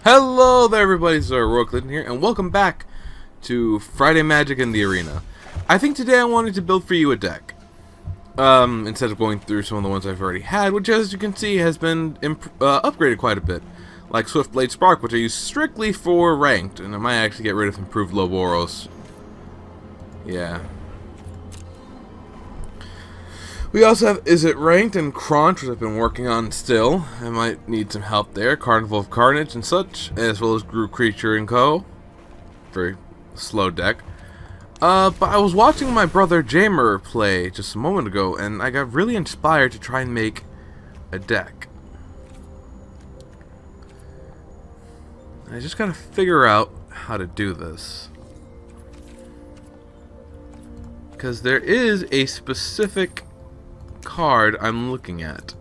Hello there everybody, it's HeroicLegend here, and welcome back to Friday Magic in the Arena. I think today I wanted to build for you a deck. Instead of going through some of the ones I've already had, which as you can see has been upgraded quite a bit. Like Swiftblade Spark, which I use strictly for ranked, and I might actually get rid of improved Loboros. Yeah. We also have Is It Ranked and Crunch, which I've been working on still. I might need some help there. Carnival of Carnage and such, as well as Groove Creature and Co. Very slow deck. But I was watching my brother Jamer play just a moment ago, and I got really inspired to try and make a deck. I just gotta figure out how to do this. Because there is a specific card I'm looking at.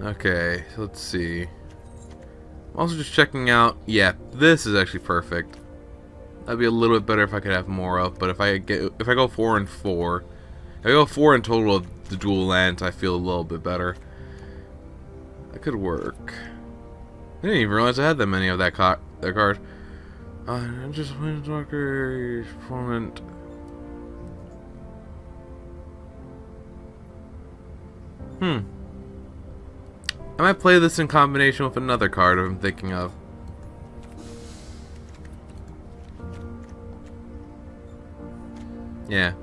Okay, so let's see. I'm also just checking out. Yeah, this is actually perfect. That'd be a little bit better if I could have more of, but if I go 4 and 4, if I go 4 in total of the dual lands, I feel a little bit better. That could work. I didn't even realize I had that many of that card. Just Windstalker opponent. I might play this in combination with another card I'm thinking of. Yeah.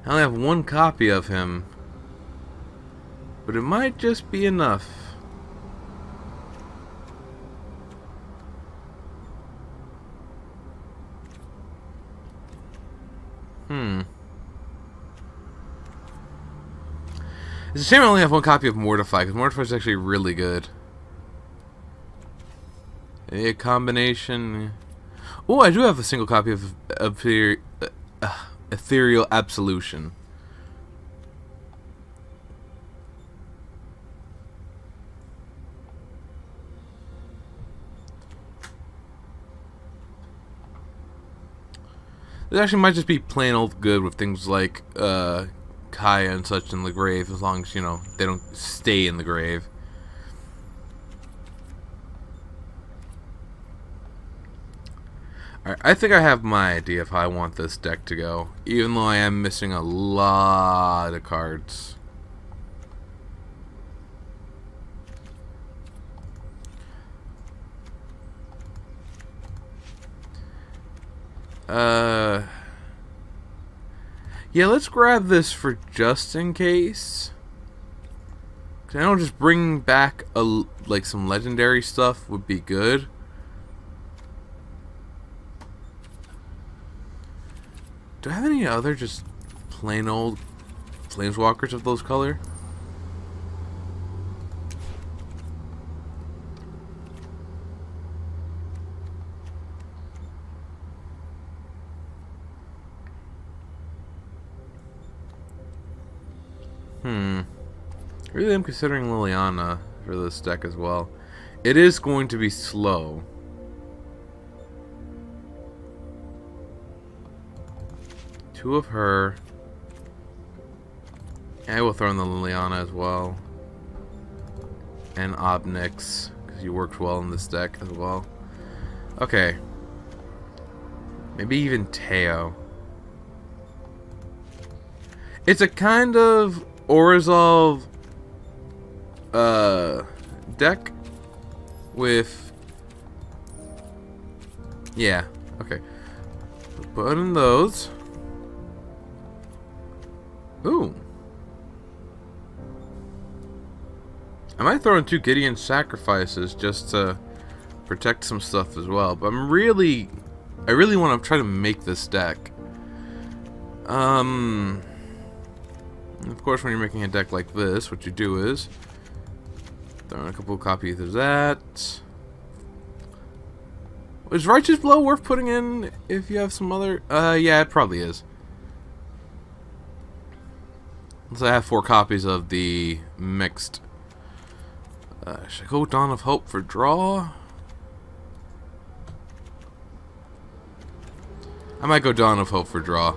I only have one copy of him, but it might just be enough. It's a shame I only have one copy of Mortify, because Mortify is actually really good. A combination. Oh, I do have a single copy of Ethereal Absolution. This actually might just be plain old good with things like Kaya and such in the grave, as long as, you know, they don't stay in the grave. Alright, I think I have my idea of how I want this deck to go, even though I am missing a lot of cards. Yeah, let's grab this for just in case. Cause I know just bringing back like some legendary stuff would be good. Do I have any other just plain old planeswalkers of those color? Really, I'm considering Liliana for this deck as well. It is going to be slow. Two of her. I will throw in the Liliana as well. And Obnix, because he works well in this deck as well. Okay. Maybe even Teo. It's a kind of Orzhov deck with, yeah, okay, put in those. Ooh, I might throw in 2 Gideon sacrifices just to protect some stuff as well, but I really want to try to make this deck. Of course, when you're making a deck like this, what you do is throw in a couple of copies of that. Is Righteous Blow worth putting in if you have some other? Yeah, it probably is. Unless I have 4 copies of the mixed. Should I go Dawn of Hope for draw? I might go Dawn of Hope for draw.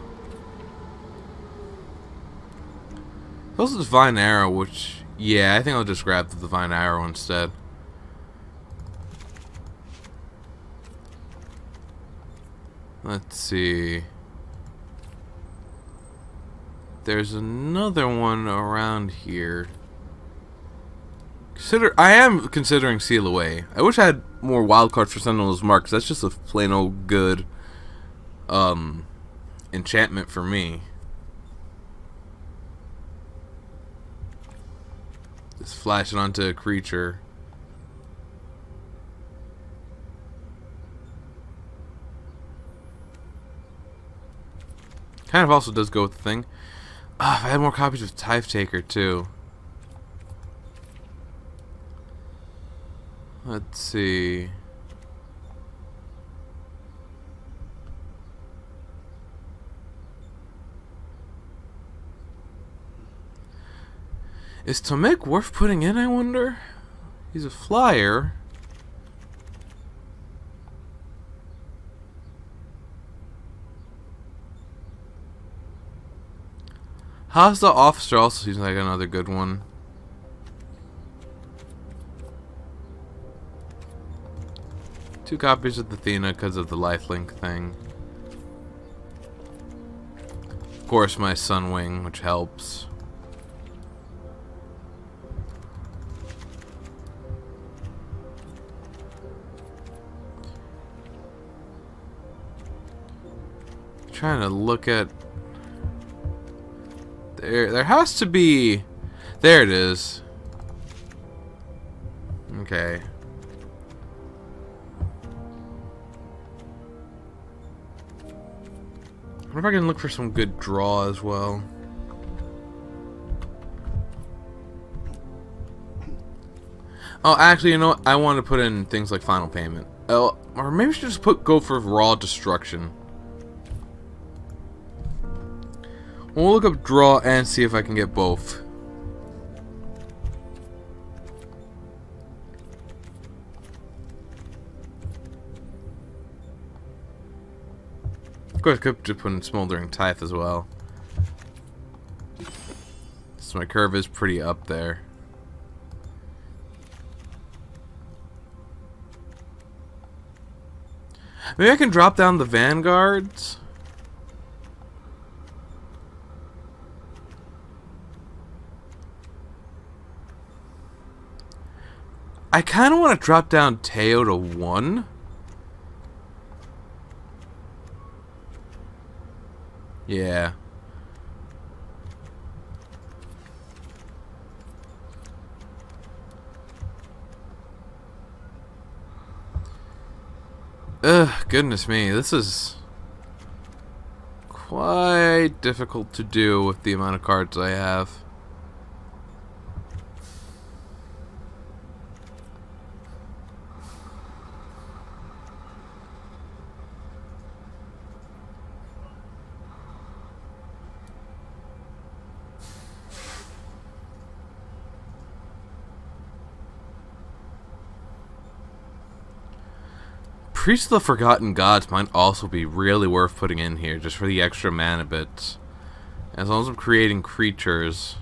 Also, Divine Arrow, which... Yeah, I think I'll just grab the Divine Arrow instead. Let's see. There's another one around here. I am considering Seal Away. I wish I had more wild cards for Sentinel's Mark, 'cause that's just a plain old good enchantment for me. Just flash it onto a creature. Kind of also does go with the thing. If I had more copies of Tithe Taker too. Let's see. Is Tomek worth putting in, I wonder? He's a flyer. How's the Officer also seems like another good one. Two copies of the Athena because of the lifelink thing. Of course, my Sunwing, which helps. Trying to look at... There has to be... There it is. Okay. I wonder if I can look for some good draw as well. Oh, actually, you know what? I want to put in things like Final Payment. Oh, or maybe we should just go for Raw Destruction. We'll look up draw and see if I can get both. Of course, I could just put in Smoldering Tithe as well. So my curve is pretty up there. Maybe I can drop down the Vanguards. I kind of want to drop down Teo to 1. Yeah. Ugh, goodness me. This is quite difficult to do with the amount of cards I have. Priest of the Forgotten Gods might also be really worth putting in here, just for the extra mana bits. As long as I'm creating creatures.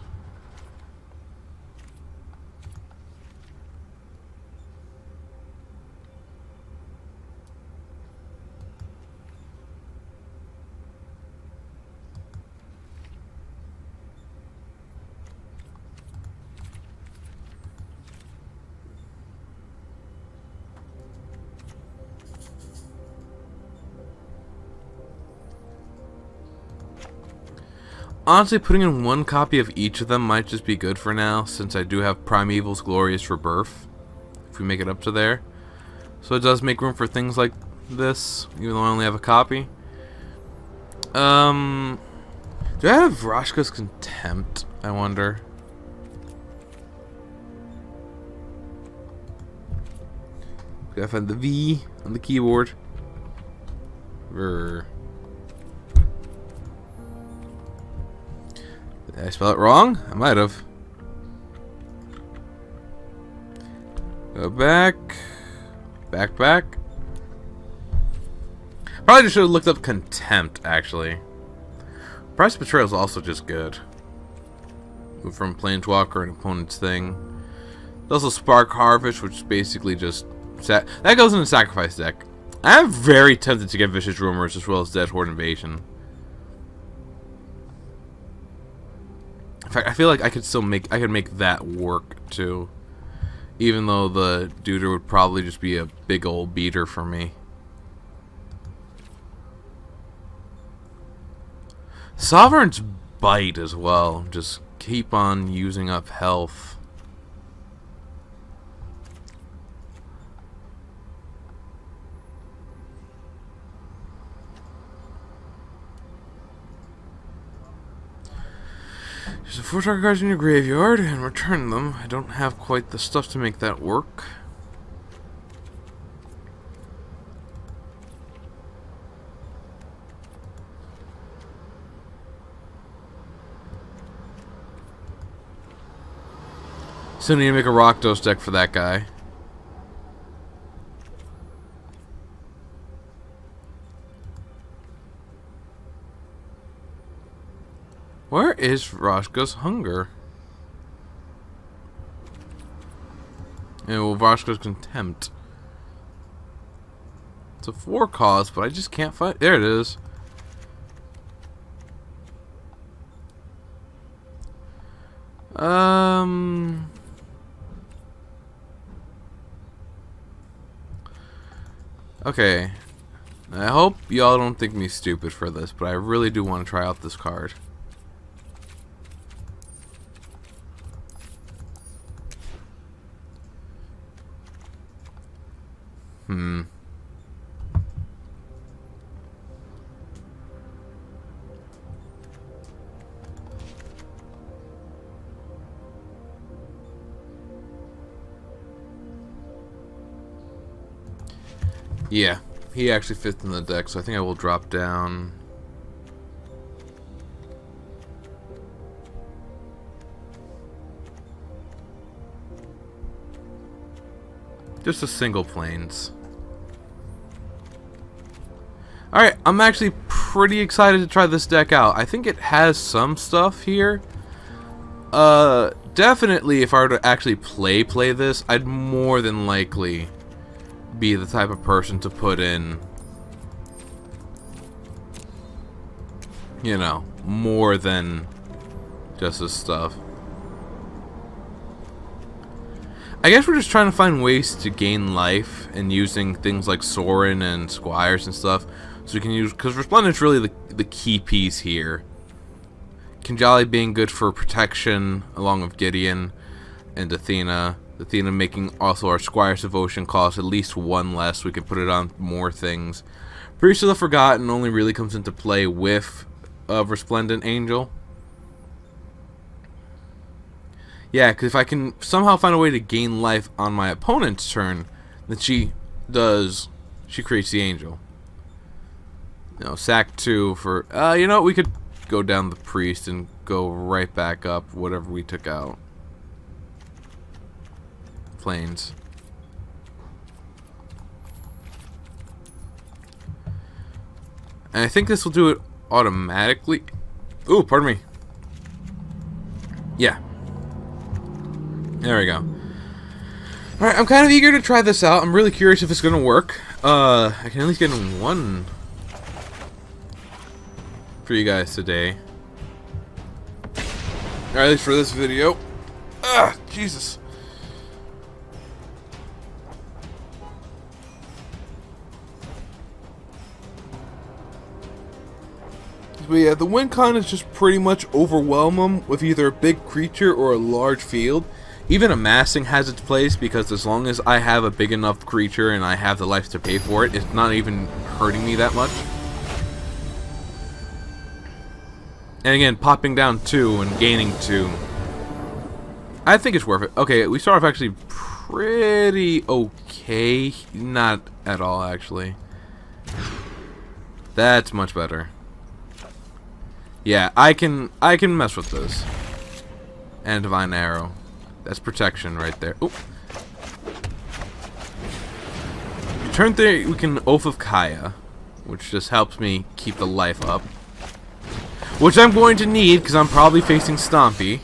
Honestly, putting in one copy of each of them might just be good for now, since I do have Primeval's Glorious Rebirth, if we make it up to there. So it does make room for things like this, even though I only have a copy. Do I have Vraska's Contempt, I wonder? Gotta find the V on the keyboard. Did I spell it wrong? I might have. Go back. Back. Probably just should have looked up Contempt, actually. Price Betrayal is also just good. Move from Planeswalker and opponent's thing. There's also Spark Harvest, which is basically just... that goes in the Sacrifice deck. I'm very tempted to get Vicious Rumors as well as Dead Horde Invasion. In fact, I feel like I could still make... I could make that work, too. Even though the Duder would probably just be a big old beater for me. Sovereign's Bite as well. Just keep on using up health. There's 4 target cards in your graveyard and return them. I don't have quite the stuff to make that work. Still need to make a Rakdos deck for that guy. Where is Vraska's Hunger? And well, Vraska's Contempt. It's a 4 cost, but I just can't find. There it is. Okay. I hope y'all don't think me stupid for this, but I really do want to try out this card. Yeah, he actually fits in the deck, so I think I will drop down. Just a single planes. Alright, I'm actually pretty excited to try this deck out. I think it has some stuff here. Definitely if I were to actually play this, I'd more than likely be the type of person to put in, you know, more than just this stuff. I guess we're just trying to find ways to gain life and using things like Sorin and Squires and stuff, so we can use, because Resplendent's really the key piece here. Kinjali being good for protection along with Gideon and Athena. Athena making also our Squire's Devotion cost at least 1 less. We can put it on more things. Priest of the Forgotten only really comes into play with Resplendent Angel. Yeah, because if I can somehow find a way to gain life on my opponent's turn, then she creates the Angel. You know, sack 2 for, you know, we could go down the Priest and go right back up whatever we took out. Planes. And I think this will do it automatically. Ooh, pardon me. Yeah. There we go. Alright, I'm kind of eager to try this out. I'm really curious if it's going to work. I can at least get in 1 for you guys today. Or at least for this video. Ah, Jesus. But yeah, the win con is just pretty much overwhelm them with either a big creature or a large field. Even amassing has its place, because as long as I have a big enough creature and I have the life to pay for it, it's not even hurting me that much. And again, popping down 2 and gaining 2, I think it's worth it. Okay, we start off actually pretty okay. Not at all, actually. That's much better. Yeah, I can mess with this. And Divine Arrow. That's protection right there. Oop. Turn 3, we can Oath of Kaya, which just helps me keep the life up. Which I'm going to need, because I'm probably facing Stompy.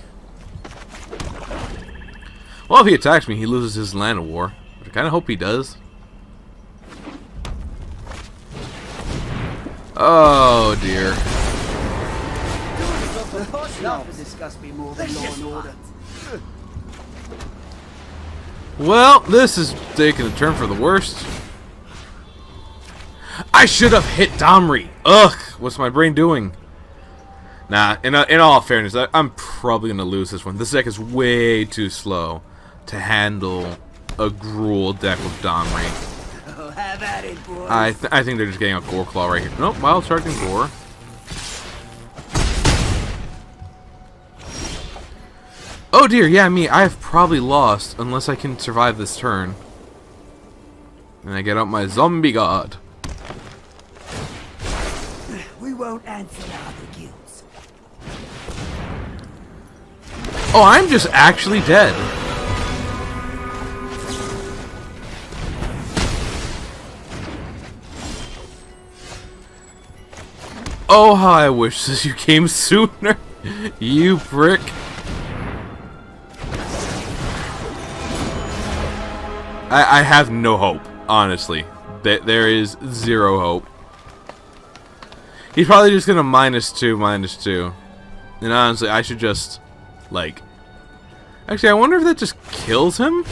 Well, if he attacks me, he loses his land of war. Which I kind of hope he does. Oh, dear. Well, this is taking a turn for the worst. I should have hit Domri. Ugh, what's my brain doing? Nah, in all fairness, I'm probably going to lose this one. This deck is way too slow to handle a Gruul deck with Domri. Oh, have at it, boys. I think they're just getting a Gore Claw right here. Nope, Wild Shark and Gore. Oh dear, yeah, me. I have probably lost unless I can survive this turn. And I get out my Zombie God. We won't answer the guilds. Oh, I'm just actually dead. Oh, how I wish this you came sooner, you prick. I have no hope, honestly. There is zero hope. He's probably just gonna -2. And honestly, I should just, like... Actually, I wonder if that just kills him?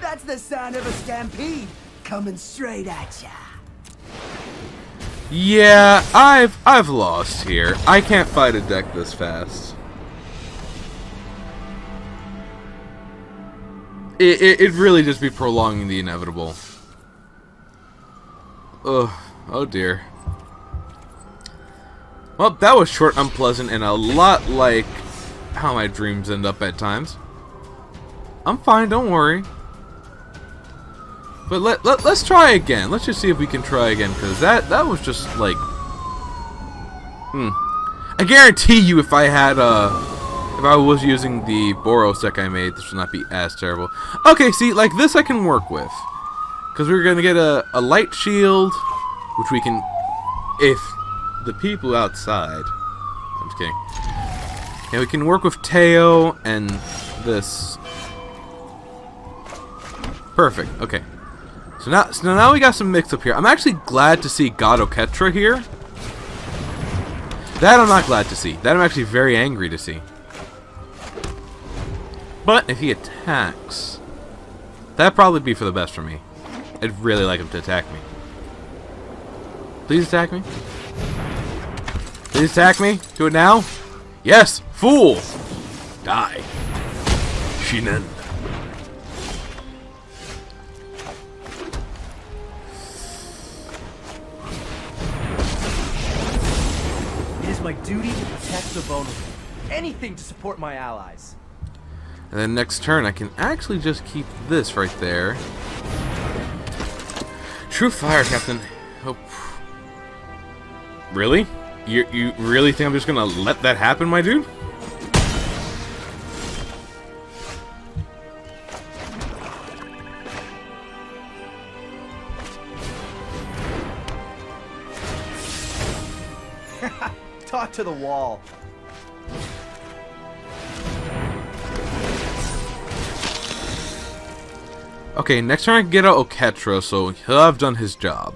That's the sound of a stampede coming straight at ya. Yeah, I've lost here. I can't fight a deck this fast. It'd really just be prolonging the inevitable. Ugh, oh dear. Well, that was short, unpleasant, and a lot like how my dreams end up at times. I'm fine, don't worry. But let's try again. Let's just see if we can try again, because that was just like... I guarantee you if I had if I was using the Boros deck I made, this would not be as terrible. Okay, see, like this I can work with. Because we're going to get a light shield, which we can... If the people outside... I'm just kidding. Yeah, we can work with Teo and this. Perfect, okay. So now we got some mix up here. I'm actually glad to see God Oketra here. That I'm not glad to see. That I'm actually very angry to see. But if he attacks, that'd probably be for the best for me. I'd really like him to attack me. Please attack me. Please attack me. Do it now. Yes, fool. Die. Shinen. It is my duty to protect the vulnerable. Anything to support my allies. And then next turn, I can actually just keep this right there. True fire, Captain. Oh. Really? You really think I'm just gonna let that happen, my dude? Talk to the wall. Okay, next turn I can get out Oketra, so he'll have done his job.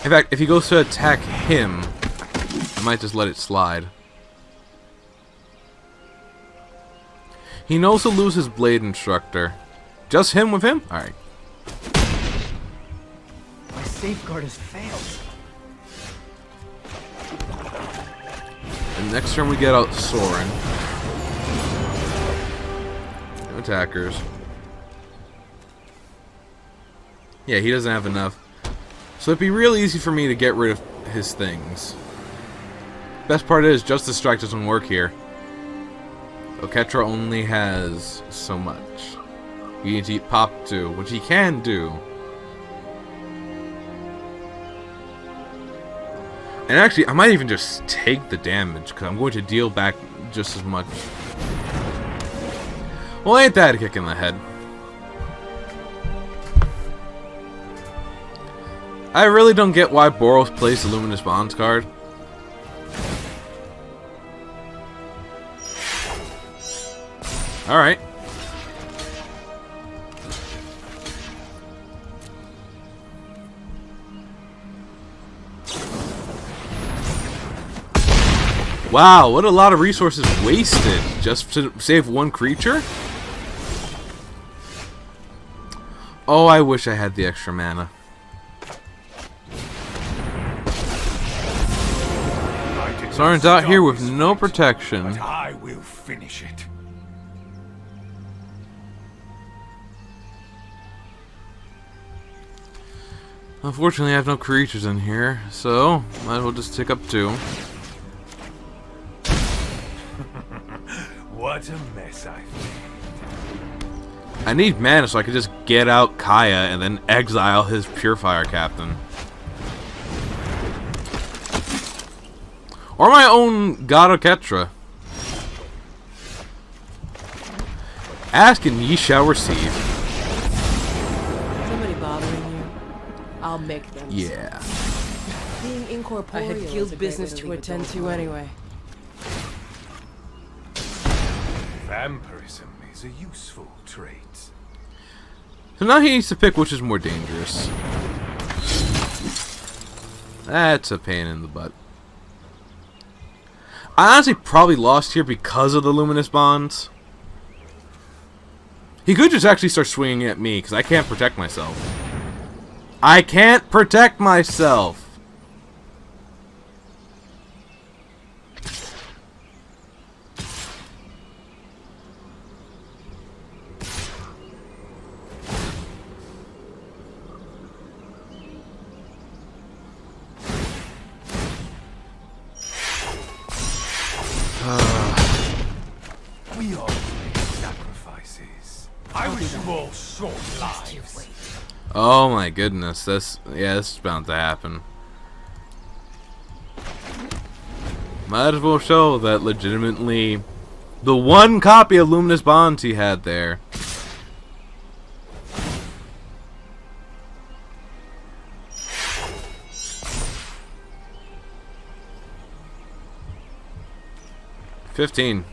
In fact, if he goes to attack him, I might just let it slide. He knows he'll lose his Blade Instructor. Just him with him? Alright. My safeguard has failed. And next turn we get out Soren. No attackers. Yeah, he doesn't have enough. So it'd be real easy for me to get rid of his things. Best part is, Justice Strike doesn't work here. Oketra only has so much. You need to pop 2, which he can do. And actually, I might even just take the damage, because I'm going to deal back just as much. Well, ain't that a kick in the head? I really don't get why Boros plays the Luminous Bonds card. Alright. Wow, what a lot of resources wasted just to save one creature? Oh, I wish I had the extra mana. Soren's out here with no protection. But I will finish it. Unfortunately, I have no creatures in here, so might as well just take up 2. What a mess I've made. I need mana so I can just get out Kaya and then exile his Purifier Captain. Or my own God of Ketra. Ask and ye shall receive. Somebody bothering you? I'll make them. Yeah. Being incorporeal. I had guild business to attend to anyway. Vampirism is a useful trait. So now he needs to pick which is more dangerous. That's a pain in the butt. I honestly probably lost here because of the Luminous Bonds. He could just actually start swinging at me because I can't protect myself. I can't protect myself! We all make sacrifices. I wish you all short lives. Oh my goodness, this is bound to happen. Might as well show that legitimately the one copy of Luminous Bonds he had there. $15.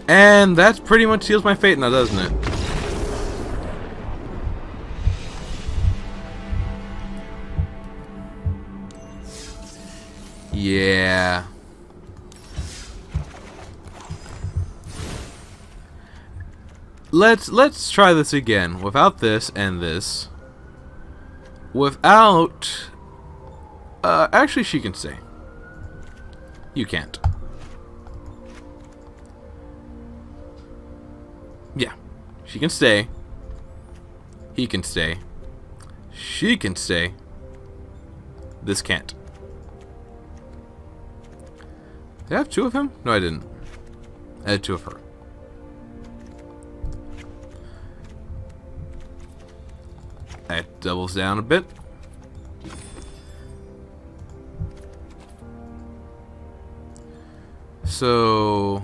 And that pretty much seals my fate now, doesn't it? Yeah. Let's try this again without this and this. Without actually she can stay. You can't. Yeah. She can stay. He can stay. She can stay. This can't. Did I have 2 of him? No, I didn't. I had 2 of her. That doubles down a bit. So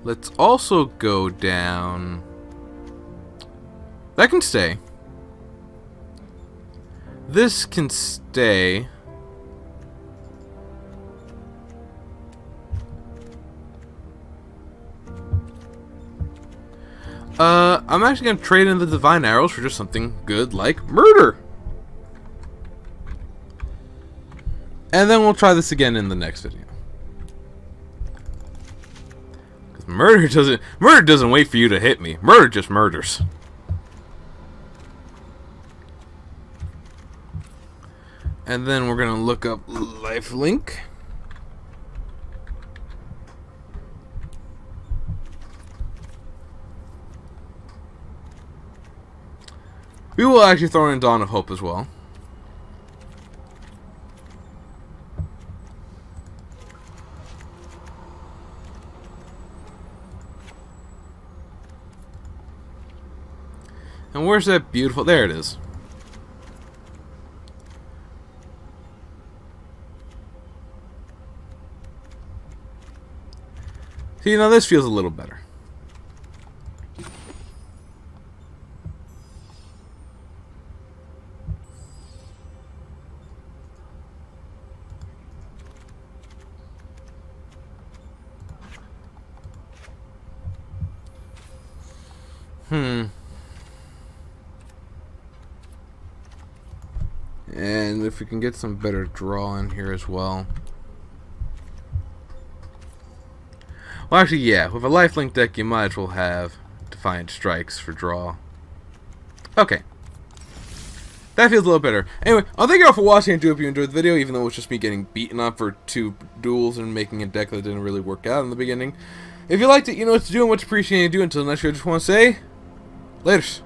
let's also go down. That can stay. This can stay. I'm actually going to trade in the Divine Arrows for just something good like Murder. And then we'll try this again in the next video. Because Murder doesn't wait for you to hit me. Murder just murders. And then we're going to look up Lifelink. We will actually throw in Dawn of Hope as well. And where's that beautiful... There it is. See, now this feels a little better. . And if we can get some better draw in here as well. Well, actually, yeah. With a lifelink deck, you might as well have Defiant Strikes for draw. Okay. That feels a little better. Anyway, I'll thank you all for watching. I do hope you enjoyed the video, even though it was just me getting beaten up for 2 duels and making a deck that didn't really work out in the beginning. If you liked it, you know what to do and much appreciated you do. Until next year, I just want to say, laters.